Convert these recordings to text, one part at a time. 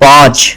5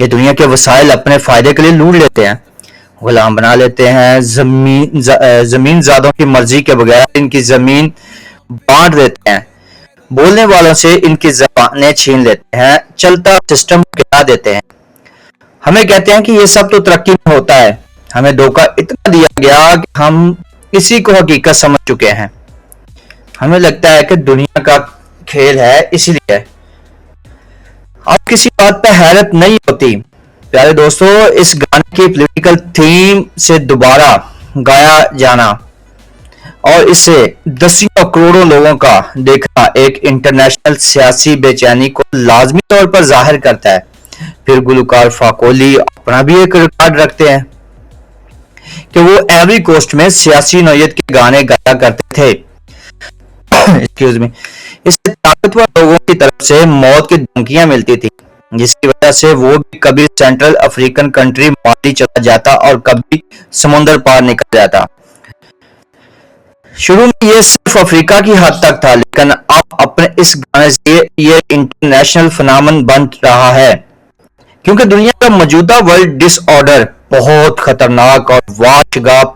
یہ دنیا کے وسائل اپنے فائدے کے لیے لوٹ لیتے ہیں، غلام بنا لیتے ہیں، زمین زادوں کی مرضی کے بغیر ان کی زمین بانٹ دیتے ہیں، بولنے والوں سے ان کی زبانیں چھین لیتے ہیں، چلتا سسٹم گرا دیتے ہیں۔ ہمیں کہتے ہیں کہ یہ سب تو ترقی میں ہوتا ہے۔ ہمیں دھوکہ اتنا دیا گیا کہ ہم اسی کو حقیقت سمجھ چکے ہیں۔ ہمیں لگتا ہے کہ دنیا کا کھیل ہے، اسی لیے اب کسی بات پہ حیرت نہیں ہوتی۔ پیارے دوستو، اس گانے کی پولیٹیکل تھیم سے دوبارہ گایا جانا اور اسے دسیوں کروڑوں لوگوں کا دیکھنا ایک انٹرنیشنل سیاسی بے چینی کو لازمی طور پر ظاہر کرتا ہے۔ پھر گلوکار فاکولی اپنا بھی ایک ریکارڈ رکھتے ہیں کہ وہ ایوری کوسٹ میں سیاسی نوعیت کے گانے گایا کرتے تھے۔ اس سے طاقتور لوگوں کی طرف سے موت کی دھمکیاں ملتی تھی، جس کی وجہ سے وہ بھی کبھی سینٹرل افریقن کنٹری مالی چلا جاتا اور کبھی سمندر پار نکل جاتا۔ شروع میں یہ صرف افریقہ کی حد تک تھا، لیکن اب اپنے اس گانے سے یہ انٹرنیشنل فنامن بن رہا ہے، کیونکہ دنیا کا موجودہ ورلڈ ڈس آرڈر بہت خطرناک اور وحشتناک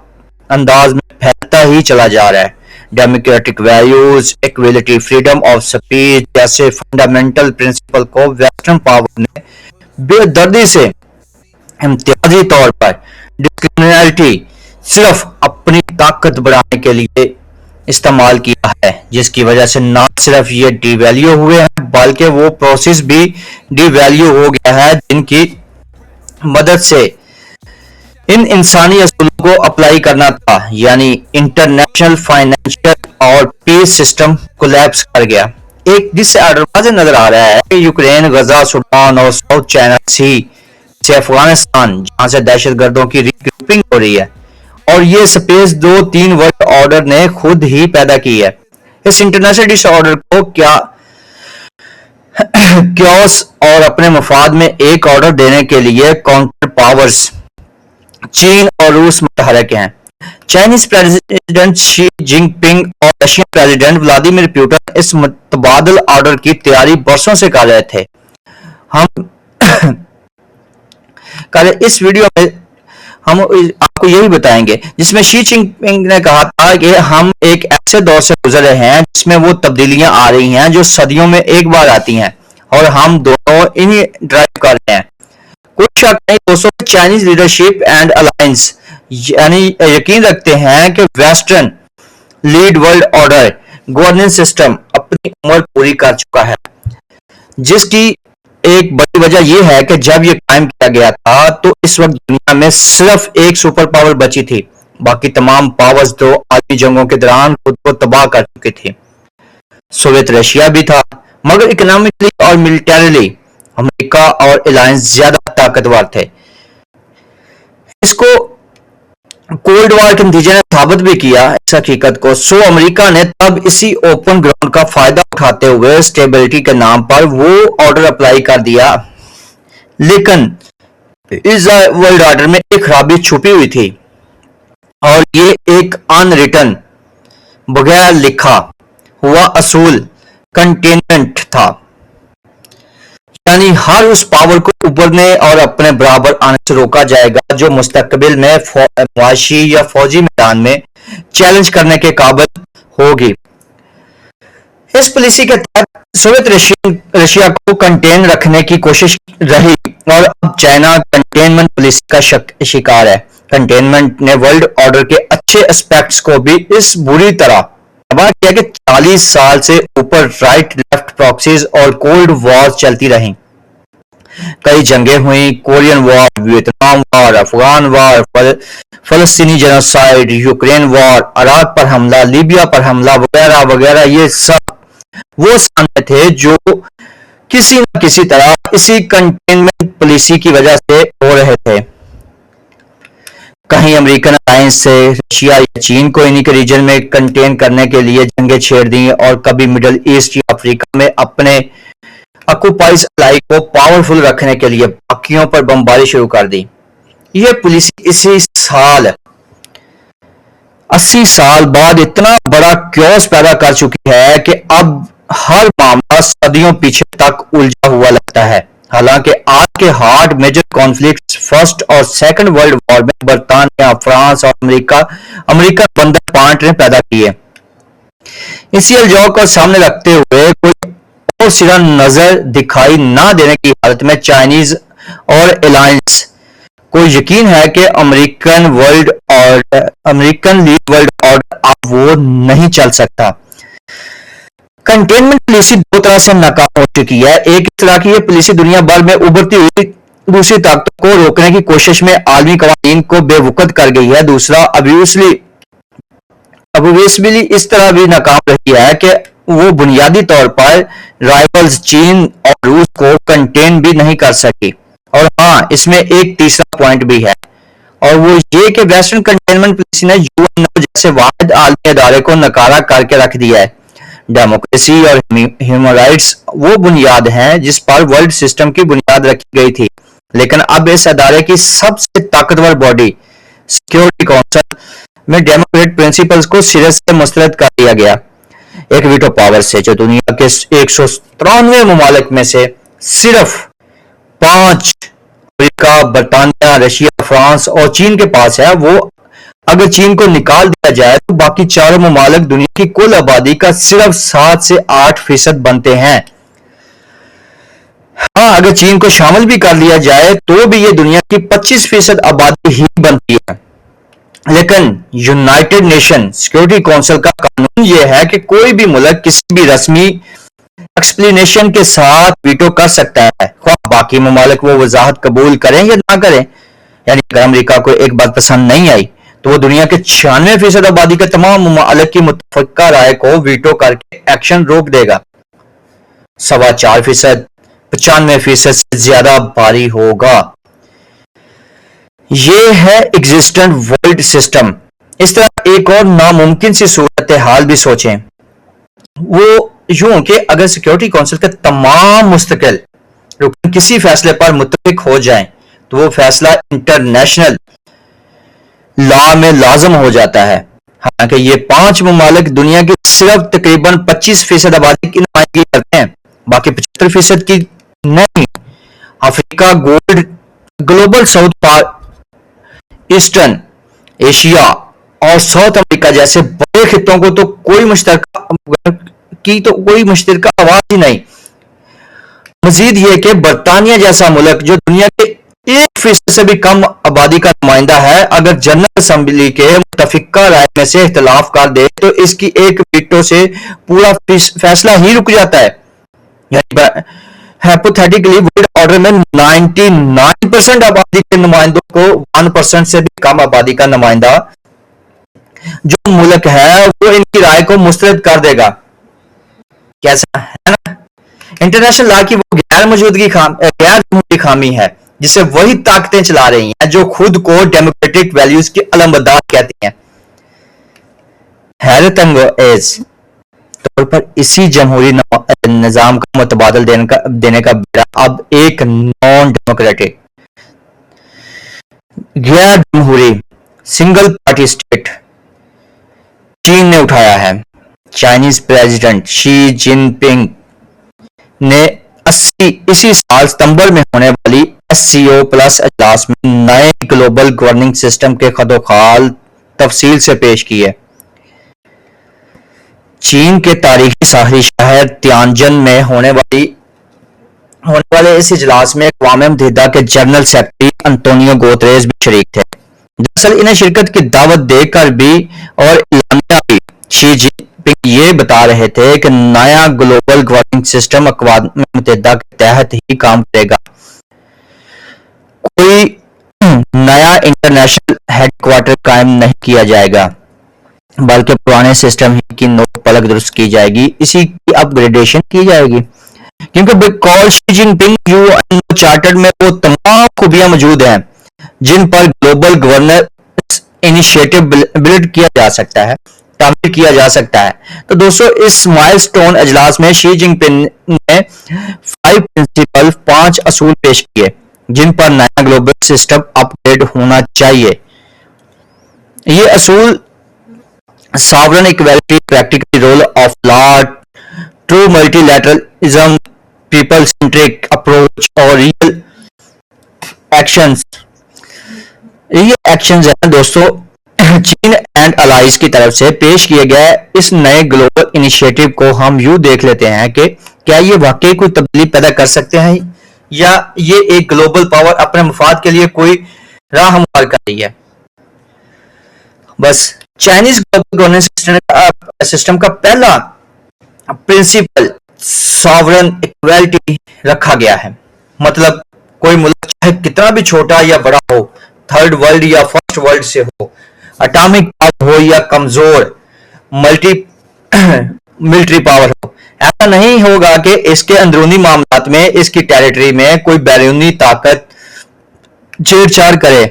انداز میں پھیلتا ہی چلا جا رہا ہے۔ Democratic values, equality, freedom of speech جیسے فنڈامنٹل پرنسپل کو ویسٹرن پاور نے بے دردی سے امتیازی طور پر ڈسکرمنیٹی صرف اپنی طاقت بڑھانے کے لیے استعمال کیا ہے، جس کی وجہ سے نہ صرف یہ ڈی ویلیو ہوئے ہیں بلکہ وہ پروسیس بھی ڈی ویلیو ہو گیا ہے جن کی مدد سے ان انسانی اصولوں کو اپلائی کرنا تھا، یعنی انٹرنیشنل فائنینشل اور پیس سسٹم کولیپس کر گیا۔ ایک ڈس آرڈر واضح نظر آ رہا ہے کہ یوکرین، غزہ، سوڈان اور ساؤتھ چائنا سی سے افغانستان، جہاں سے دہشت گردوں کی ری گروپنگ ہو رہی ہے، اور یہ سپیس 2-3 ورلڈ آرڈر نے خود ہی پیدا کی ہے۔ اس انٹرنیشنل ڈس آرڈر کو کیوس اور اپنے مفاد میں ایک آرڈر دینے کے لیے کاؤنٹر پاورز چین اور روس متحرک ہیں۔ چائنیز پریزیڈنٹ شی جن پنگ اور رشین پریزیڈنٹ ولادیمیر پوٹن اس متبادل آرڈر کی تیاری برسوں سے کر رہے تھے۔ اس ویڈیو میں ہم آپ کو یہی بتائیں گے، جس میں شی جن پنگ نے کہا تھا کہ ہم ایک ایسے دور سے گزر رہے ہیں جس میں وہ تبدیلیاں آ رہی ہیں جو صدیوں میں ایک بار آتی ہیں، اور ہم دونوں انہی ڈرائیو کر رہے ہیں۔ کوئی شک نہیں دوستوں، چائنیز لیڈرشپ اینڈ الائنس یعنی یقین رکھتے ہیں کہ western lead world order governance system اپنی عمر پوری کر چکا ہے، جس کی ایک بڑی وجہ یہ ہے کہ جب یہ قائم کیا گیا تھا تو اس وقت دنیا میں صرف ایک سپر پاور بچی تھی، باقی تمام پاورز دو عالمی جنگوں کے دوران خود کو تباہ کر چکی تھی۔ سوویت رشیا بھی تھا، مگر اکنامکلی اور ملٹریلی امریکہ اور الائنس زیادہ طاقتور تھے۔ اس کو کولڈ وار کے نتیجے نے ثابت بھی کیا اس حقیقت کو۔ امریکہ نے تب اسی اوپن گراؤنڈ کا فائدہ اٹھاتے ہوئے اسٹیبلٹی کے نام پر وہ آرڈر اپلائی کر دیا، لیکن اس ورلڈ آرڈر میں ایک خرابی چھپی ہوئی تھی، اور یہ ایک ان ریٹن، بغیر لکھا ہوا اصول کنٹینمنٹ تھا، یعنی ہر اس پاور کو ابھرنے اور اپنے برابر آنے سے روکا جائے گا جو مستقبل میں معاشی یا فوجی میدان میں چیلنج کرنے کے قابل ہوگی۔ اس پالیسی کے تحت سوویت رشیا کو کنٹین رکھنے کی کوشش رہی، اور اب چائنا کنٹینمنٹ پالیسی کا شکار ہے۔ کنٹینمنٹ نے ورلڈ آرڈر کے اچھے اسپیکٹس کو بھی اس بری طرح تباہ کیا کہ 40 سال سے اوپر رائٹ لیفٹ پراکسیز اور کولڈ وار چلتی رہیں۔ کئی جنگیں ہوئیں، کورین وار، ویتنام وار، افغان وار، فلسطینی جنوسائیڈ، یوکرین وار، عراق پر حملہ، لیبیا پر حملہ وغیرہ وغیرہ۔ یہ سب وہ سامنے تھے جو کسی نہ کسی طرح اسی کنٹینمنٹ پالیسی کی وجہ سے ہو رہے تھے۔ کہیں امریکن الائنس سے رشیا یا چین کو انہی کے ریجن میں کنٹین کرنے کے لیے جنگیں چھیڑ دیں، اور کبھی مڈل ایسٹ یا افریقہ میں اپنے آکوپائز الائی کو پاورفل رکھنے کے لیے باقیوں پر بمباری شروع کر دی۔ یہ پالیسی اسی سال 80 سال بعد اتنا بڑا کیوس پیدا کر چکی ہے کہ اب ہر معاملہ صدیوں پیچھے تک الجھا ہوا لگتا ہے۔ حالانکہ آج کے ہارڈ میجر کانفلکٹس فرسٹ اور سیکنڈ ورلڈ وار میں برطانیہ، فرانس اور امریکہ بندر پانٹ نے پیدا کیے۔ اسی الجھاؤ کو سامنے رکھتے ہوئے کوئی اور سرا نظر دکھائی نہ دینے کی حالت میں چائنیز اور الائنس کو یقین ہے کہ امریکن لیگ ورلڈ آرڈر اب وہ نہیں چل سکتا۔ کنٹینمنٹ پالیسی دو طرح سے ناکام ہو چکی ہے، ایک اس طرح کی یہ پالیسی دنیا بھر میں ابھرتی ہوئی دوسری طاقتوں کو روکنے کی کوشش میں عالمی قوانین کو بے وقت کر گئی ہے، دوسرا obviously اس طرح بھی ناکام رہی ہے کہ وہ بنیادی طور پر رائیولز چین اور روس کو کنٹین بھی نہیں کر سکی۔ اور ہاں، اس میں ایک تیسرا پوائنٹ بھی ہے، اور وہ یہ کہ ویسٹرن کنٹینمنٹ پالیسی نے UN جیسے واحد عالمی ادارے کو نکارا کر کے رکھ دیا ہے۔ ڈیموکریسی اور ہیومن رائٹس وہ بنیاد ہیں جس پر ورلڈ سسٹم کی بنیاد رکھی گئی تھی، لیکن اب اس ادارے کی سب سے طاقتور باڈی سیکیورٹی کونسل میں ڈیموکریٹ پرنسپلز کو سرے سے مسترد کر دیا گیا، ایک ویٹو پاور سے جو دنیا کے 193 ممالک میں سے صرف 5 امریکہ، برطانیہ، رشیا، فرانس اور چین کے پاس ہے۔ وہ اگر چین کو نکال دیا جائے تو باقی چاروں ممالک دنیا کی کل آبادی کا صرف 7 سے 8% بنتے ہیں۔ ہاں، اگر چین کو شامل بھی کر لیا جائے تو بھی یہ دنیا کی 25% آبادی ہی بنتی ہے۔ لیکن یونائٹڈ نیشن سیکیورٹی کونسل کا قانون یہ ہے کہ کوئی بھی ملک کسی بھی رسمی ایکسپلینیشن کے ساتھ ویٹو کر سکتا ہے، خواہ باقی ممالک وہ وضاحت قبول کریں یا نہ کریں۔ یعنی اگر امریکہ کو ایک بات پسند نہیں آئی تو وہ دنیا کے 96% آبادی کے تمام ممالک کی متفقہ رائے کو ویٹو کر کے ایکشن روک دے گا۔ 4.25% 95% سے زیادہ بھاری ہوگا۔ یہ ہے ایگزسٹنٹ ورلڈ سسٹم۔ اس طرح ایک اور ناممکن سی صورتحال بھی سوچیں، وہ یوں کہ اگر سیکیورٹی کونسل کے تمام مستقل رکن کسی فیصلے پر متفق ہو جائیں تو وہ فیصلہ انٹرنیشنل لا میں لازم ہو جاتا ہے۔ حالانکہ یہ 5 ممالک دنیا کی صرف تقریباً 25% آبادی کی نمائندگی کرتے ہیں، باقی 75% کی نہیں۔ افریقہ، گلوبل ساؤتھ، ایسٹرن ایشیا اور ساؤتھ امریکہ جیسے بڑے خطوں کو تو کوئی مشترکہ آواز ہی نہیں۔ مزید یہ کہ برطانیہ جیسا ملک جو دنیا کے 1% سے بھی کم آبادی کا نمائندہ ہے، اگر جنرل اسمبلی کے متفقہ رائے میں سے اختلاف کر دے تو اس کی ایک ویٹو سے پورا فیصلہ ہی رک جاتا ہے۔ یعنی ہائپوتھیٹیکلی ورلڈ آرڈر میں 99% آبادی کے نمائندوں کو 1% سے بھی کم آبادی کا نمائندہ جو ملک ہے وہ ان کی رائے کو مسترد کر دے گا۔ کیسا ہے نا؟ انٹرنیشنل لا کی وہ غیر جمہوری خامی ہے جسے وہی طاقتیں چلا رہی ہیں جو خود کو ڈیموکریٹک ویلیوز کی علمبردار کہتی ہیں۔ حیرت انگیز طور پر اسی جمہوری نظام کا متبادل دینے کا بیڑا اب ایک نان ڈیموکریٹک غیر جمہوری سنگل پارٹی اسٹیٹ چین نے اٹھایا ہے۔ چائنیز پریزیڈنٹ شی جن پنگ نے اسی سال ستمبر میں ہونے والی SCO پلس اجلاس میں نئے گلوبل گورننگ سسٹم کے خط و خال تفصیل سے پیش کیے۔ چین کے تاریخی ساحلی شہر تیانجن میں ہونے والے اس اجلاس میں اقوام متحدہ کے جنرل سیکرٹری انطونیو گوتریز بھی شریک تھے۔ دراصل انہیں شرکت کی دعوت دے کر بھی اور اعلامیہ بھی شی جن پنگ یہ بتا رہے تھے کہ نیا گلوبل گورننگ سسٹم اقوام متحدہ کے تحت ہی کام کرے گا، کوئی نیا انٹرنیشنل ہیڈ کوارٹر قائم نہیں کیا جائے گا، بلکہ پرانے سسٹم ہی کی نوک پلک درست کی جائے گی، اسی کی اپ گریڈیشن کی جائے گی، کیونکہ بیکاز شی جن پنگ UN چارٹر میں وہ تمام خوبیاں موجود ہیں جن پر گلوبل گورننس انیشیٹو بلڈ کیا جا سکتا ہے، تعمیر کیا جا سکتا ہے۔ تو دوستو، اس مائل سٹون اجلاس میں شی جن پنگ نے 5 اصول پیش کیے جن پر نیا گلوبل سسٹم اپ گریڈ ہونا چاہیے۔ یہ اصول sovereign equality, practical rule of law, true multilateralism, people-centric approach approach اور ریئل ایکشنز، یہ ایکشنز ہیں دوستوں چین اینڈ الائز کی طرف سے پیش کیے گئے اس نئے گلوبل انیشیٹو کو ہم یوں دیکھ لیتے ہیں کہ کیا یہ واقعی کوئی تبدیلی پیدا کر سکتے ہیں یا یہ ایک گلوبل پاور اپنے مفاد کے لیے کوئی راہ ہموار کر رہی ہے. بس چائنیز گلوبل گورننس سسٹم کا پہلا پرنسپل ساورن ایکویلٹی رکھا گیا ہے. مطلب کوئی ملک چاہے کتنا بھی چھوٹا یا بڑا ہو، تھرڈ ورلڈ یا فرسٹ ورلڈ سے ہو، اٹامک پاور ہو یا کمزور ملٹری پاور ہو، ایسا نہیں ہوگا کہ اس کے اندرونی معاملات میں اس کی ٹیریٹری میں کوئی بیرونی طاقت چھیڑ چھاڑ کرے،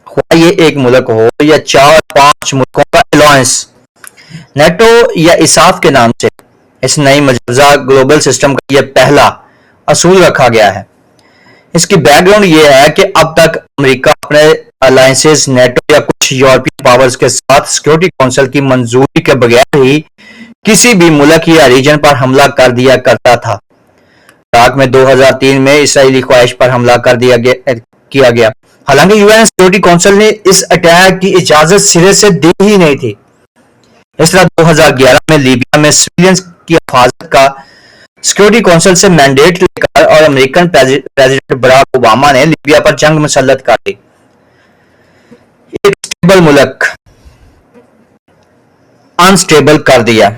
خواہ یہ ایک ملک ہو یا 4-5 ملکوں کا الائنس. نیٹو یا اساف کے نام سے اس نئی مجوزہ گلوبل سسٹم کا یہ پہلا اصول رکھا گیا ہے. اس کی بیک گراؤنڈ یہ ہے کہ اب تک امریکہ اپنے الائنسز نیٹو یا کچھ یورپی پاورز کے ساتھ سیکورٹی کونسل کی منظوری کے بغیر ہی کسی بھی ملک یا ریجن پر حملہ کر دیا کرتا تھا. عراق میں 2003 میں اسرائیلی خواہش پر حملہ کیا گیا، حالانکہ یو این سیکورٹی کونسل نے اس اٹیک کی اجازت سرے سے دی ہی نہیں تھی. اس طرح 2011 میں لیبیا میں سویلینز کی حفاظت کا سیکورٹی کونسل سے مینڈیٹ لے کر اور امریکن پریزیڈنٹ براک اوباما نے لیبیا پر جنگ مسلط کر دی. ایک اسٹیبل ملک انسٹیبل کر دیا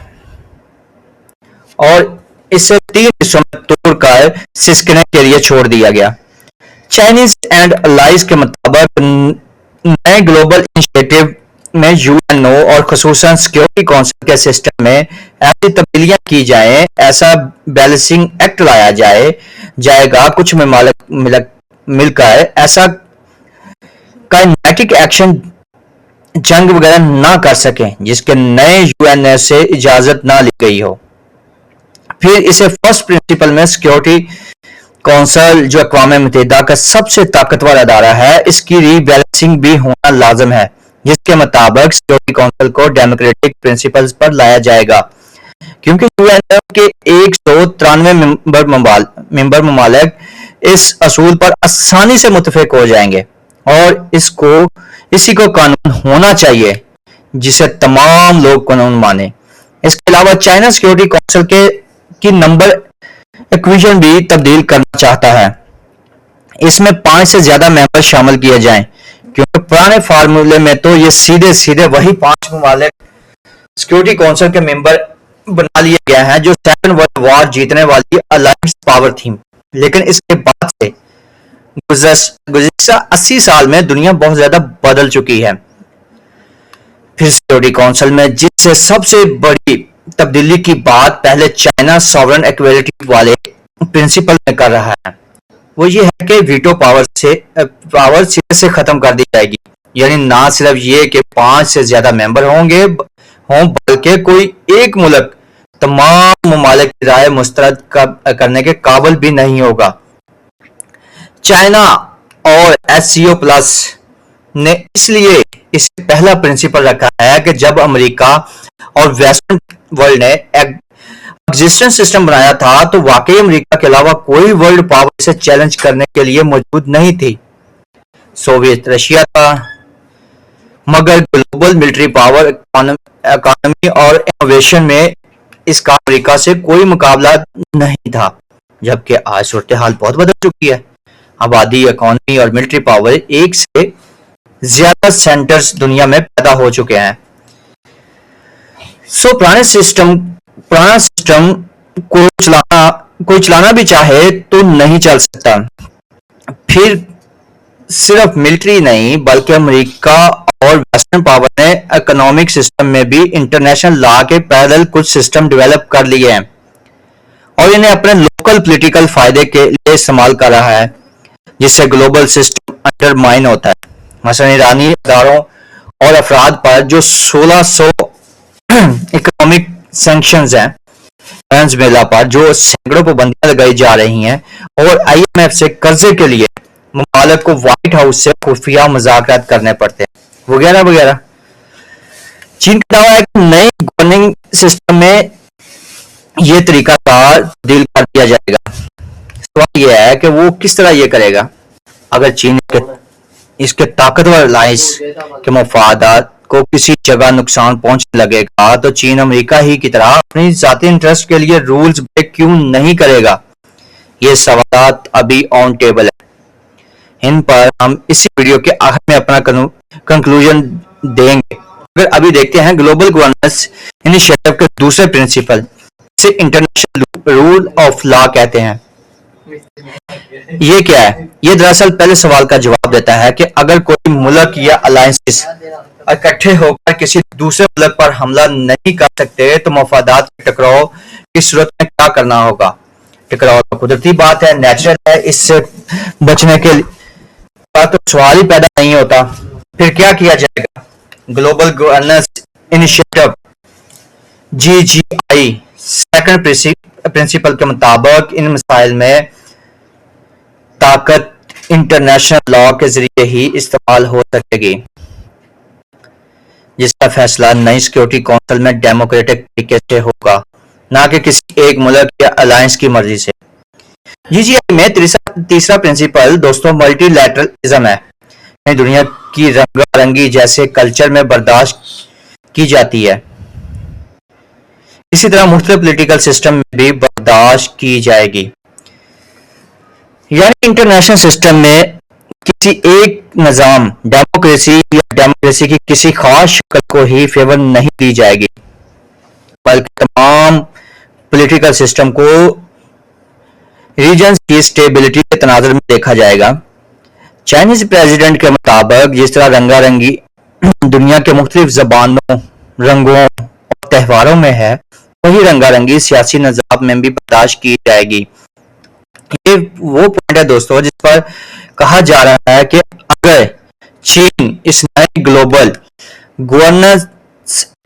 اور اسے 3 حصوں میں توڑ کر سسکنے کے لیے چھوڑ دیا گیا. چائنیز اینڈ الائز کے مطابق نئے گلوبل انیشیٹو میں یو این او اور خصوصاً سیکورٹی کونسل کے سسٹم میں ایسی تبدیلیاں کی جائیں، ایسا بیلنسنگ ایکٹ لایا جائے گا، کچھ ممالک مل کر ایسا کائنیٹک ایکشن جنگ وغیرہ نہ کر سکیں جس کے نئے یو این او سے اجازت نہ لی گئی ہو. پھر اسے فرسٹ پرنسپل میں سیکورٹی کونسل جو اقوام متحدہ کا سب سے طاقتور ادارہ ہے، اس کی ری بیلنسنگ بھی ہونا لازم ہے، جس کے مطابق سیکورٹی کونسل کو ڈیموکریٹک پرنسپلز پر لایا جائے گا، کیونکہ یو این او کے 193 ممبر ممالک اس اصول پر آسانی سے متفق ہو جائیں گے اور اسی کو قانون ہونا چاہیے جسے تمام لوگ قانون مانے. اس کے علاوہ چائنا سیکورٹی کونسل کی نمبر ایکویشن بھی تبدیل کرنا چاہتا ہے. اس میں 5 سے زیادہ ممبر شامل کیے جائیں، کیونکہ پرانے فارمولے میں تو یہ سیدھے وہی 5 ممالک سیکورٹی کونسل کے ممبر بنا لیے گئے ہیں جو سیکنڈ ورلڈ وار جیتنے والی الائنس پاور تھی. لیکن اس کے بعد سے گزشتہ 80 سال میں دنیا بہت زیادہ بدل چکی ہے. پھر سیکورٹی کونسل میں جس سے سب سے بڑی تبدیلی کی بات پہلے چائنا ساورن ایکویلٹی والے پرنسپل میں کر رہا ہے، وہ یہ ہے کہ ویٹو پاور سرے سے ختم کر دی جائے گی. یعنی نہ صرف یہ کہ 5 سے زیادہ ممبر ہوں بلکہ کوئی ایک ملک تمام ممالک کی رائے مسترد کرنے کے قابل بھی نہیں ہوگا. چائنا اور ایس سی او پلس نے اس لیے اسے پہلا پرنسپل رکھا ہے کہ جب امریکہ اور ویسٹرن ورلڈ نے ایگزسٹنس سسٹم بنایا تھا تو واقعی امریکہ کے علاوہ کوئی ورلڈ پاور سے چیلنج کرنے کے لیے موجود نہیں تھی. سوویت رشیا تھا، مگر گلوبل ملٹری پاور، اکانومی اور انوویشن میں اس کا امریکہ سے کوئی مقابلہ نہیں تھا. جبکہ آج صورتحال بہت بدل چکی ہے. آبادی، اکانومی اور ملٹری پاور ایک سے زیادہ سینٹرز دنیا میں پیدا ہو چکے ہیں. پرانا سسٹم کوئی چلانا بھی چاہے تو نہیں چل سکتا. پھر صرف ملٹری نہیں بلکہ امریکہ اور ویسٹرن پاور نے اکنامک سسٹم میں بھی انٹرنیشنل لا کے پیرل کچھ سسٹم ڈیولپ کر لیے ہیں اور انہیں اپنے لوکل پولیٹیکل فائدے کے لیے استعمال کر رہا ہے، جس سے گلوبل سسٹم انڈرمائن ہوتا ہے. مثلا ایرانی اداروں اور افراد پر جو 1600 اکنامک سینکشنز ہیں، وینزویلا پر جو سینکڑوں پابندیاں لگائی جا رہی ہیں اور آئی ایم ایف سے قرضے کے لیے ممالک کو وائٹ ہاؤس سے خفیہ مذاکرات کرنے پڑتے ہیں، وغیرہ وغیرہ. چین کا دعویٰ ہے کہ نئے گورننگ سسٹم میں یہ طریقہ کار تبدیل کر دیا جائے گا. سوال یہ ہے کہ وہ کس طرح یہ کرے گا. اگر چین اس کے طاقتور الائنس کے مفادات کو کسی جگہ نقصان پہنچنے لگے گا تو چین امریکہ ہی کی طرح اپنی ذاتی انٹرسٹ کے لیے رولز بریک کیوں نہیں کرے گا. یہ سوالات ابھی آن ٹیبل ہیں. ان پر ہم اسی ویڈیو کے آخر میں اپنا کنکلوژن دیں گے. اگر ابھی دیکھتے ہیں گلوبل گورننس انیشیٹو کے دوسرے پرنسپل جسے انٹرنیشنل رول آف لا کہتے ہیں. یہ کیا ہے؟ یہ دراصل پہلے سوال کا جواب دیتا ہے کہ اگر کوئی ملک یا الائنسز اکٹھے ہو کر کسی دوسرے ملک پر حملہ نہیں کر سکتے تو مفادات کے ٹکراؤ کی صورت میں کیا کرنا ہوگا. ٹکراؤ قدرتی بات ہے، نیچرل ہے، اس سے بچنے کے لیے تو سوال ہی پیدا نہیں ہوتا. پھر کیا کیا جائے گا؟ Global governance initiative GGI second principle کے مطابق ان مسائل میں طاقت انٹرنیشنل لا کے ذریعے ہی استعمال ہو سکے گی، جس کا فیصلہ نئی سیکورٹی کونسل میں ڈیموکریٹک طریقے سے ہوگا، نہ کہ کسی ایک ملک یا الائنس کی مرضی سے. GGI میں تیسرا پرنسپل دوستوں ملٹی لیٹرلزم ہے. دنیا کی رنگا رنگی جیسے کلچر میں برداشت کی جاتی ہے، اسی طرح مختلف پولیٹیکل سسٹم میں بھی برداشت کی جائے گی. یعنی انٹرنیشنل سسٹم میں کسی ایک نظام ڈیموکریسی یا ڈیموکریسی کی کسی خاص شکل کو ہی فیور نہیں دی جائے گی، بلکہ تمام پولیٹیکل سسٹم کو ریجنز کی اسٹیبلٹی کے تناظر میں دیکھا جائے گا. چائنیز پریزیڈنٹ کے مطابق جس طرح رنگا رنگی دنیا کے مختلف زبانوں، رنگوں اور تہواروں میں ہے، وہی رنگا رنگی سیاسی نظام میں بھی برداشت کی جائے گی. یہ وہ پوائنٹ ہے دوستو جس پر کہا جا رہا ہے کہ اگر چین اس نئے گلوبل گورننس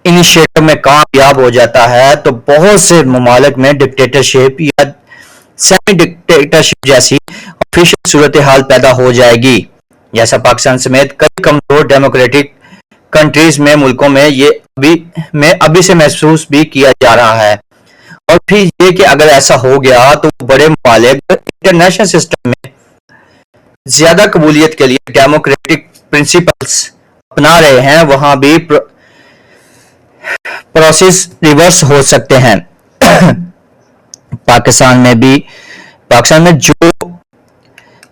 انیشیٹو میں کامیاب ہو جاتا ہے تو بہت سے ممالک میں ڈکٹیٹرشپ یا سیمی ڈکٹیٹرشپ جیسی آفیشل صورتحال پیدا ہو جائے گی، جیسا پاکستان سمیت کئی کمزور ڈیموکریٹک کنٹریز میں ملکوں میں یہ ابھی سے محسوس بھی کیا جا رہا ہے. اور پھر یہ کہ اگر ایسا ہو گیا تو بڑے ممالک انٹرنیشنل سسٹم میں زیادہ قبولیت کے لیے ڈیموکریٹک پرنسپلز اپنا رہے ہیں، وہاں بھی پروسیس ریورس ہو سکتے ہیں. پاکستان میں جو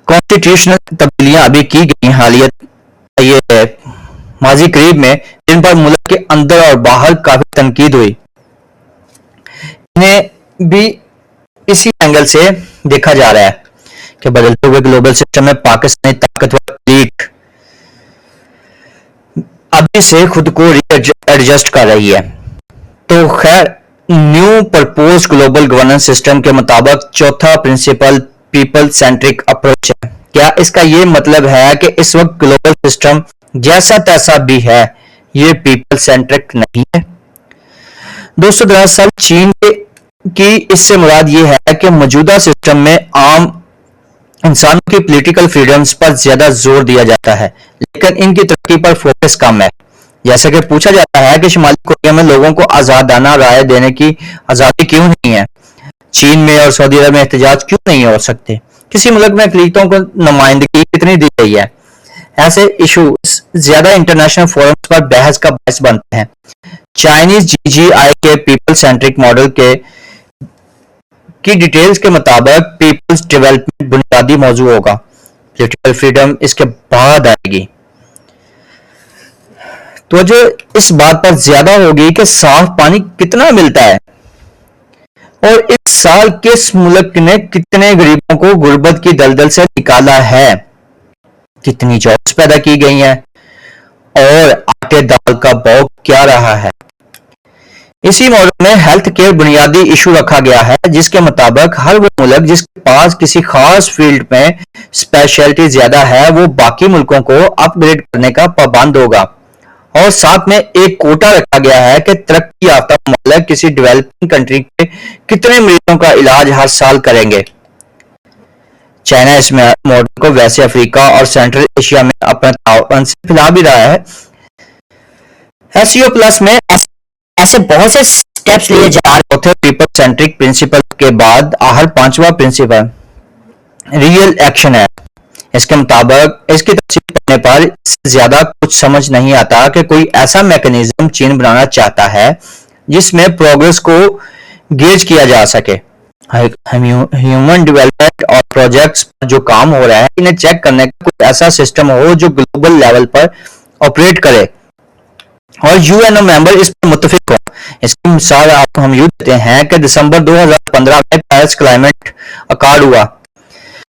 کانسٹیٹیوشنل تبدیلیاں ابھی کی گئی حالیہ یہ ماضی قریب میں، جن پر ملک کے اندر اور باہر کافی تنقید ہوئی، انہیں بھی اسی اینگل سے دیکھا جا رہا ہے کہ بدلتے ہوئے گلوبل سسٹم میں پاکستانی طاقتور ایلیٹ ابھی سے خود کو ری ایڈجسٹ کر رہی ہے. تو خیر، new proposed global governance system کے مطابق چوتھا پرنسپل پیپل سینٹرک اپروچ ہے. کیا اس کا یہ مطلب ہے کہ اس وقت گلوبل سسٹم جیسا تیسا بھی ہے یہ پیپل سینٹرک نہیں ہے؟ دوستو دراصل چین کی اس سے مراد یہ ہے کہ موجودہ سسٹم میں عام انسانوں کی پولیٹیکل فریڈمز پر زیادہ زور دیا جاتا ہے لیکن ان کی ترقی پر فوکس کم ہے. جیسا کہ پوچھا جاتا ہے کہ شمالی کوریا میں لوگوں کو آزادانہ رائے دینے کی آزادی کیوں نہیں ہے، چین میں اور سعودی عرب میں احتجاج کیوں نہیں ہو سکتے، کسی ملک میں اقلیتوں کو نمائندگی کتنی دی گئی ہے. ایسے ایشوز زیادہ انٹرنیشنل فورمز پر بحث کا باعث بنتے ہیں. چائنیز GGI کے پیپل سینٹرک ماڈل کی ڈیٹیلز کے مطابق پیپلز ڈیولپمنٹ بنیادی موضوع ہوگا، پولیٹیکل فریڈم اس کے بعد آئے گی. توجہ اس بات پر زیادہ ہوگی کہ صاف پانی کتنا ملتا ہے اور اس سال کس ملک نے کتنے غریبوں کو غربت کی دلدل سے نکالا ہے، کتنی جابز پیدا کی گئی ہیں اور آٹے دال کا بھاؤ کیا رہا ہے. اسی موضوع میں ہیلتھ کیئر بنیادی ایشو رکھا گیا ہے جس کے مطابق ہر وہ ملک جس کے پاس کسی خاص فیلڈ میں اسپیشلٹی زیادہ ہے وہ باقی ملکوں کو اپ گریڈ کرنے کا پابند ہوگا، اور ساتھ میں ایک کوٹا رکھا گیا ہے کہ ترقی یافتہ ممالک کسی ڈیولپنگ کنٹری کے کتنے مریضوں کا علاج ہر سال کریں گے. چائنا اس ماڈل کو ویسے افریقہ اور سینٹرل ایشیا میں اپنے تعاون سے پھیلا بھی رہا ہے. SEO+ میں ایسے بہت سے سٹیپس لیے جا رہے تھے. پیپل سینٹرک پرنسپل کے بعد آخر پانچواں پرنسپل ریئل ایکشن ہے. اس کے مطابق اس کی تفصیل پڑھنے پر اس سے زیادہ کچھ سمجھ نہیں آتا کہ کوئی ایسا میکنزم چین بنانا چاہتا ہے جس میں پروگرس کو گیج کیا جا سکے. ہیومن ڈیولپمنٹ اور پروجیکٹس پر جو کام ہو رہا ہے انہیں چیک کرنے کا کوئی ایسا سسٹم ہو جو گلوبل لیول پر آپریٹ کرے اور یو این او ممبر اس پر متفق ہو. اس کی مثال آپ کو ہم یوں دیتے ہیں کہ دسمبر 2015 میں پیرس کلائمیٹ اکارڈ ہوا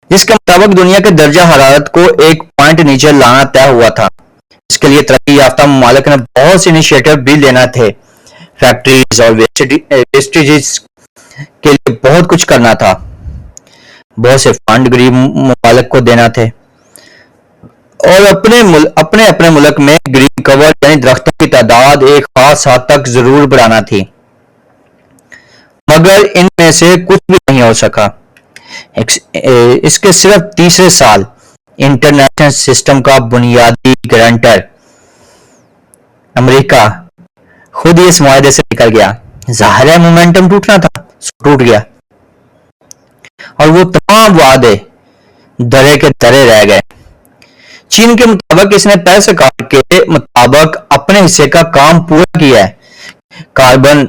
جس کے مطابق دنیا کے درجہ حرارت کو 1 پوائنٹ نیچے لانا طے ہوا تھا. اس کے لیے ترقی یافتہ ممالک نے بہت سے انیشیٹو بھی لینا تھے. فیکٹریز اور ویسٹیجز کے لیے بہت کچھ کرنا تھا. بہت سے فنڈ غریب ممالک کو دینا تھے اور اپنے ملک میں گرین کور یعنی درختوں کی تعداد ایک خاص حد تک ضرور بڑھانا تھی. مگر ان میں سے کچھ بھی نہیں ہو سکا. اس کے صرف تیسرے سال انٹرنیشنل سسٹم کا بنیادی گارنٹر امریکہ خود ہی اس معاہدے سے نکل گیا. ظاہر ہے مومنٹم ٹوٹنا تھا، ٹوٹ گیا اور وہ تمام وعدے درے کے درے رہ گئے. چین کے مطابق اس نے پیرس اکارڈ کے مطابق اپنے حصے کا کام پورا کیا ہے. کاربن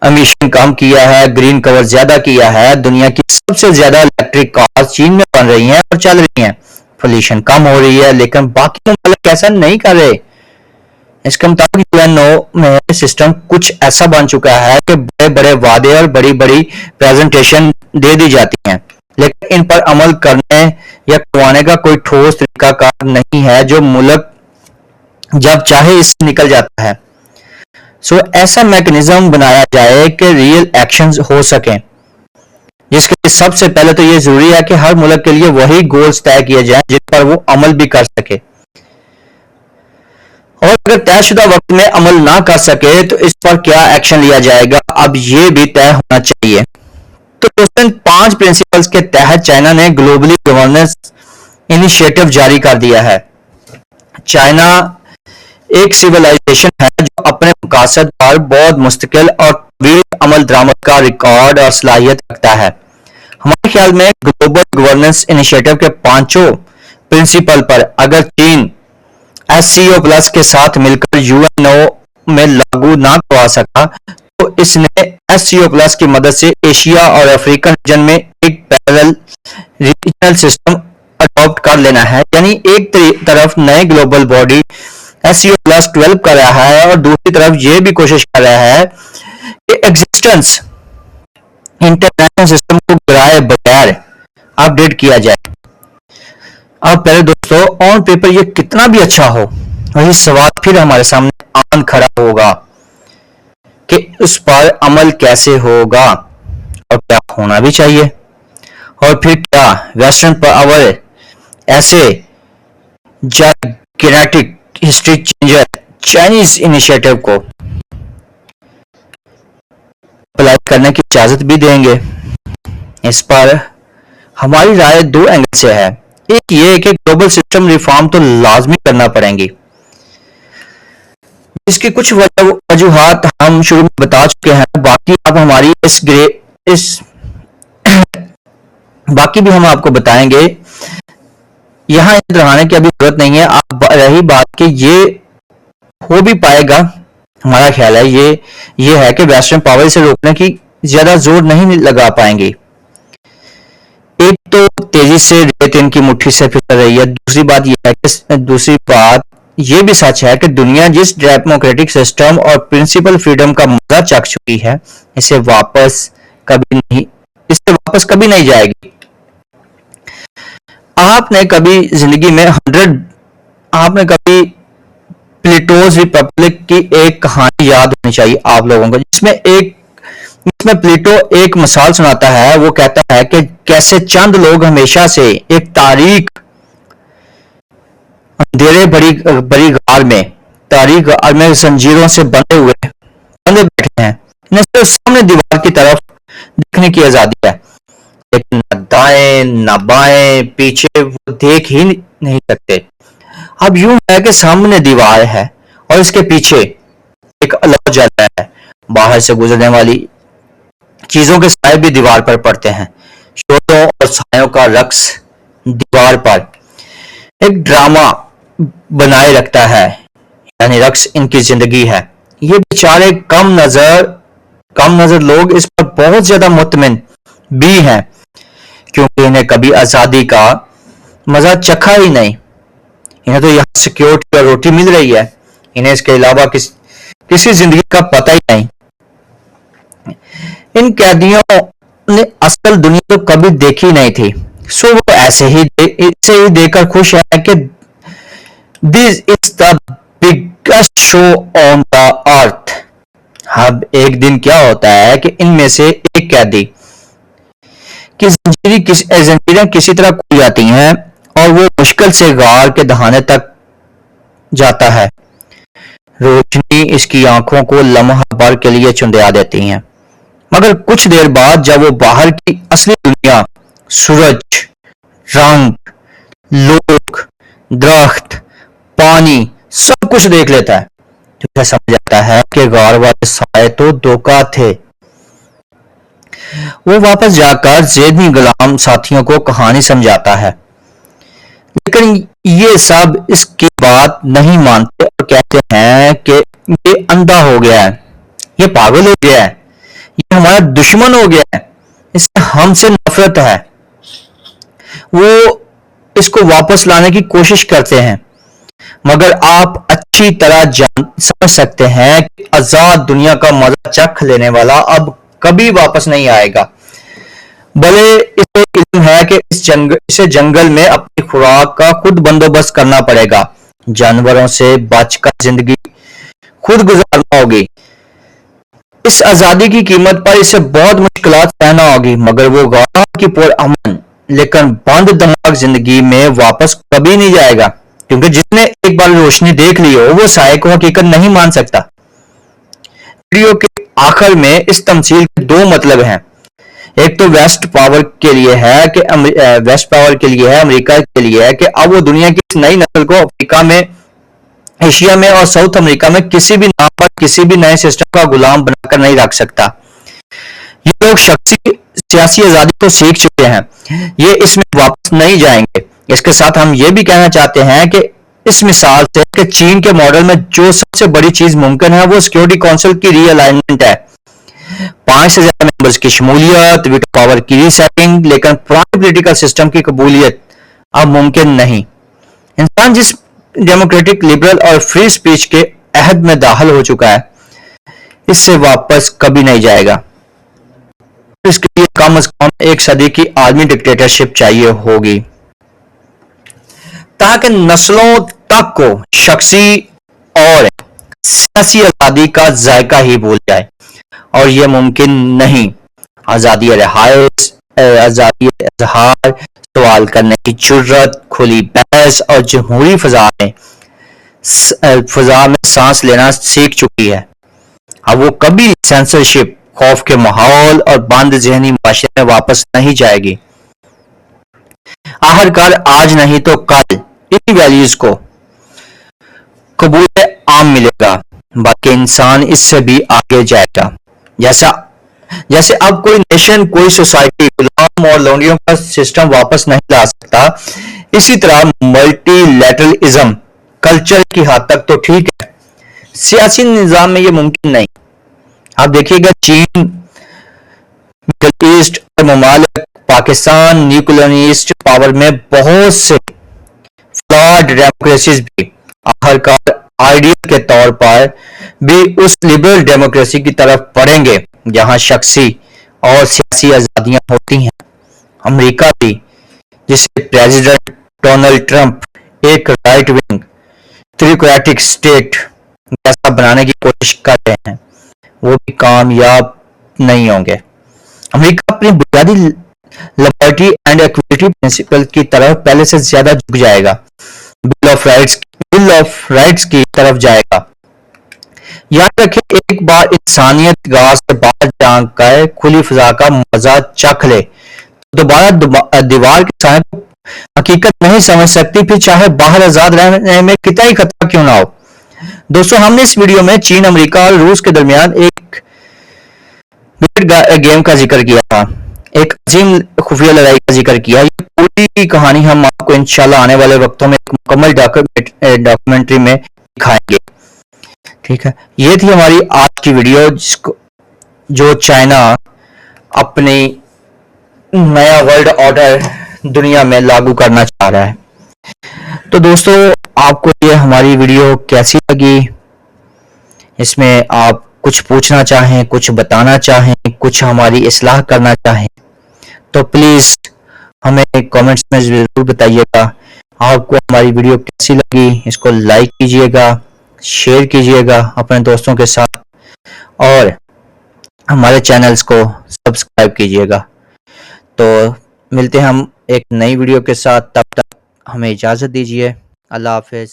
امیشن کم کیا ہے، گرین کور زیادہ کیا ہے. دنیا کی سب سے زیادہ الیکٹرک کارز چین میں بن رہی ہیں اور چل رہی ہیں. پولیوشن کم ہو رہی ہے لیکن باقی ممالک ایسا نہیں کر رہے. اس کے مطابق یو این او میں سسٹم کچھ ایسا بن چکا ہے کہ بڑے بڑے وعدے اور بڑی بڑی پریزنٹیشن دے دی جاتی ہیں لیکن ان پر عمل کرنے یا کروانے کا کوئی ٹھوس طریقہ کار نہیں ہے جو ملک جب چاہے اس سے نکل جاتا ہے. ایسا میکنزم بنایا جائے کہ ریئل ایکشنز ہو سکیں جس کے لیے سب سے پہلے تو یہ ضروری ہے کہ ہر ملک کے لیے وہی گولز طے کیے جائیں جن پر وہ عمل بھی کر سکے اور اگر طے شدہ وقت میں عمل نہ کر سکے تو اس پر کیا ایکشن لیا جائے گا اب یہ بھی طے ہونا چاہیے. تو دوستوں 5 پرنسپلز کے تحت چائنا نے گلوبلی گورننس انیشیٹو جاری کر دیا ہے. چائنا ایک سیولائزیشن ہے جو اپنے مقاصد پر بہت مستقل اور طویل عمل درآمد کا ریکارڈ اور صلاحیت رکھتا ہے. ہمارے خیال میں گلوبل گورننس انیشیٹو کے 5 پرنسپل پر اگر چین ایس سی او پلس کے ساتھ مل کر یو این او میں لاگو نہ کروا سکا تو اس نے ایس سی او پلس کی مدد سے ایشیا اور افریقن ریجن میں ایک پیرل ریجنل سسٹم اڈاپٹ کر لینا ہے. یعنی ایک طرف نئے global body S C O plus develop کر رہا ہے اور دوسری طرف یہ بھی کوشش کر رہا ہے کہ ایگزسٹنس انٹرنیشنل سسٹم کو گرائے بغیر اپ ڈیٹ کیا جائے. اب پہلے دوستو آن پیپر یہ کتنا بھی اچھا ہو وہی سوال پھر ہمارے سامنے آن کھڑا ہوگا کہ اس پر عمل کیسے ہوگا اور کیا ہونا بھی چاہیے اور پھر کیا ویسٹرن پاور ایسے جاگنیٹک ہسٹری چینجر چائنیز انیشیٹو کو اپلائی کرنے کی اجازت بھی دیں گے. اس پر ہماری رائے 2 اینگل سے ہے. ایک یہ کہ گلوبل سسٹم ریفارم تو لازمی کرنا پڑیں گی جس کی کچھ وجوہات ہم شروع میں بتا چکے ہیں. باقی اب ہماری باقی بھی ہم آپ کو بتائیں گے. یہاں یاد رہانے کی ابھی ضرورت نہیں ہے. اب رہی بات کہ یہ ہو بھی پائے گا ہمارا خیال ہے یہ ہے کہ ویسٹرن پاور سے روکنے کی زیادہ زور نہیں لگا پائیں گے. ایک تو تیزی سے ریت ان کی مٹھی سے پھسل رہی ہے. دوسری بات یہ بھی سچ ہے کہ دنیا جس ڈیموکریٹک سسٹم اور پرنسپل فریڈم کا مزہ چکھ چکی ہے اس سے واپس کبھی نہیں جائے گی. آپ نے کبھی زندگی میں پلیٹوز ریپبلک کی ایک کہانی یاد ہونی چاہیے آپ لوگوں کو جس میں پلیٹو ایک مثال سناتا ہے. وہ کہتا ہے کہ کیسے چند لوگ ہمیشہ سے ایک تاریک اندھیرے بڑی غار میں زنجیروں سے بندے بیٹھے ہیں. انہیں صرف سامنے دیوار کی طرف دیکھنے کی آزادی ہے لیکن نہ دائیں نہ بائیں پیچھے وہ دیکھ ہی نہیں سکتے. اب یوں ہے کہ سامنے دیوار ہے اور اس کے پیچھے ایک الو جل رہا ہے. باہر سے گزرنے والی چیزوں کے سائے بھی دیوار پر پڑتے ہیں. شوروں اور اور سایوں کا رقص دیوار پر ایک ڈرامہ بنائے رکھتا ہے، یعنی رقص ان کی زندگی ہے۔ یہ بیچارے کم نظر لوگ اس پر بہت زیادہ مطمئن بھی ہیں، کیونکہ انہیں کبھی آزادی کا مزہ چکھا ہی نہیں۔ انہیں تو یہاں سیکیورٹی اور روٹی مل رہی ہے، انہیں اس کے علاوہ کسی زندگی کا پتہ ہی نہیں۔ ان قیدیوں نے اصل دنیا تو کبھی دیکھی نہیں تھی، سو وہ اسے ہی دیکھ کر خوش ہے کہ this is the biggest show on the earth۔ اب ایک دن کیا ہوتا ہے کہ ان میں سے ایک قیدی کی زنجیریں کسی طرح کھل جاتی ہیں اور وہ مشکل سے غار کے دہانے تک جاتا ہے۔ روشنی اس کی آنکھوں کو لمحہ بھر کے لیے چندیا دیتی ہیں، مگر کچھ دیر بعد جب وہ باہر کی اصلی دنیا، سورج، رنگ، لوگ، درخت، پانی، سب کچھ دیکھ لیتا ہے تو اسے سمجھ جاتا ہے کہ غار والے سائے تو دھوکہ تھے۔ وہ واپس جا کر ذہنی غلام ساتھیوں کو کہانی سمجھاتا ہے، لیکن یہ سب اس کی بات نہیں مانتے اور کہتے ہیں کہ یہ اندھا ہو گیا ہے، یہ پاگل ہو گیا ہے، یہ ہمارا دشمن ہو گیا ہے، اس سے ہم سے نفرت ہے۔ وہ اس کو واپس لانے کی کوشش کرتے ہیں، مگر آپ اچھی طرح سمجھ سکتے ہیں کہ آزاد دنیا کا مزہ چکھ لینے والا اب کبھی واپس نہیں آئے گا۔ بھلے اسے علم ہے کہ اسے جنگل میں اپنی خوراک کا خود بندوبست کرنا پڑے گا، جانوروں سے بچ کر زندگی خود گزارنا ہوگی، اس آزادی کی قیمت پر اسے بہت مشکلات سہنا ہوگی، مگر وہ غار کی پرامن لیکن بند دماغ زندگی میں واپس کبھی نہیں جائے گا، کیونکہ جس نے ایک بار روشنی دیکھ لی ہو وہ سائے کو حقیقت نہیں مان سکتا۔ ویڈیو کے آخر میں اس تمثیل کے دو مطلب ہیں، ایک تو ویسٹ پاور کے لیے ہے، امریکہ کے لیے ہے کہ اب وہ دنیا کی اس نئی نسل کو افریقہ میں، ایشیا میں اور ساؤتھ امریکہ میں کسی بھی نام پر کسی بھی نئے سسٹم کا غلام بنا کر نہیں رکھ سکتا۔ یہ لوگ سیاسی آزادی کو سیکھ چکے ہیں، یہ اس میں واپس نہیں جائیں گے۔ اس کے ساتھ ہم یہ بھی کہنا چاہتے ہیں کہ اس مثال سے کہ چین کے ماڈل میں جو سب سے بڑی چیز ممکن ہے وہ سیکیورٹی کونسل کی ری الائنمنٹ ہے، 5 سے زیادہ ممبرز کی شمولیت، ویٹو پاور کی ری سیٹنگ، لیکن پرانے پولیٹیکل سسٹم کی قبولیت اب ممکن نہیں۔ انسان جس ڈیموکریٹک، لبرل اور فری سپیچ کے عہد میں داخل ہو چکا ہے، اس سے واپس کبھی نہیں جائے گا۔ اس کے لیے کم از کم 1 صدی کی عالمی ڈکٹیٹرشپ چاہیے ہوگی تاکہ نسلوں تک کو شخصی اور سیاسی آزادی کا ذائقہ ہی بھول جائے، اور یہ ممکن نہیں۔ آزادی رہائش، آزادی اظہار، سوال کرنے کی جرات، کھلی بحث اور جمہوری فضا میں سانس لینا سیکھ چکی ہے۔ اب وہ کبھی سینسرشپ، خوف کے ماحول اور بند ذہنی معاشرے میں واپس نہیں جائے گی۔ آخرکار آج نہیں تو کل انہی ویلیوز کو قبول عام ملے گا، باقی انسان اس سے بھی آگے جائے گا۔ جیسے اب کوئی نیشن، کوئی سوسائٹی غلام اور لونڈیوں کا سسٹم واپس نہیں لا سکتا، اسی طرح ملٹی لیٹرلزم کلچر کی حد تک تو ٹھیک ہے، سیاسی نظام میں یہ ممکن نہیں۔ آپ دیکھیے گا چین، مڈل ایسٹ اور ممالک پاکستان، نیوکلینسٹ پاور میں بہت سے فلاڈ ڈیموکریسیز بھی آخرکار آئیڈیل کے طور پر بھی اس لبرل ڈیموکریسی کی طرف بڑھیں گے جہاں شخصی اور سیاسی آزادیاں ہوتی ہیں۔ امریکہ بھی، جسے پریزیڈنٹ ڈونلڈ ٹرمپ ایک رائٹ ونگ تھیوکریٹک اسٹیٹ جیسا بنانے کی کوشش کر رہے ہیں، وہ بھی کامیاب نہیں ہوں گے۔ امریکہ اپنی بنیادی لبرٹی اینڈ ایکویٹی پرنسپل کی طرف پہلے سے زیادہ جھک جائے گا، بل آف رائٹس کی طرف جائے گا۔ یاد رکھیں، ایک بار انسانیت غار سے باہر جا کر کھلی فضا کا مزہ چکھ لے تو دوبارہ دیوار کے سائے کو حقیقت نہیں سمجھ سکتی، پھر چاہے باہر آزاد رہنے میں کتنا ہی خطرہ کیوں نہ ہو۔ دوستو، ہم نے اس ویڈیو میں چین، امریکہ اور روس کے درمیان ایک گیم کا ذکر کیا تھا۔ ایک عظیم خفیہ لڑائی کا ذکر کیا. یہ پوری کہانی ہم آپ کو انشاءاللہ آنے والے وقتوں میں ایک مکمل ڈاکومنٹری میں دکھائیں گے. ٹھیک ہے، یہ تھی ہماری آج کی ویڈیو جو چائنا اپنی نیا ورلڈ آرڈر دنیا میں لاگو کرنا چاہ رہا ہے. تو دوستو، آپ کو یہ ہماری ویڈیو کیسی لگی؟ اس میں آپ کچھ پوچھنا چاہیں، کچھ بتانا چاہیں، کچھ ہماری اصلاح کرنا چاہیں تو پلیز ہمیں کامنٹس میں ضرور بتائیے گا. آپ کو ہماری ویڈیو کیسی لگی؟ اس کو لائک کیجئے گا، شیئر کیجئے گا اپنے دوستوں کے ساتھ، اور ہمارے چینلز کو سبسکرائب کیجئے گا. تو ملتے ہیں ہم ایک نئی ویڈیو کے ساتھ، تب تک ہمیں اجازت دیجیے. اللہ حافظ.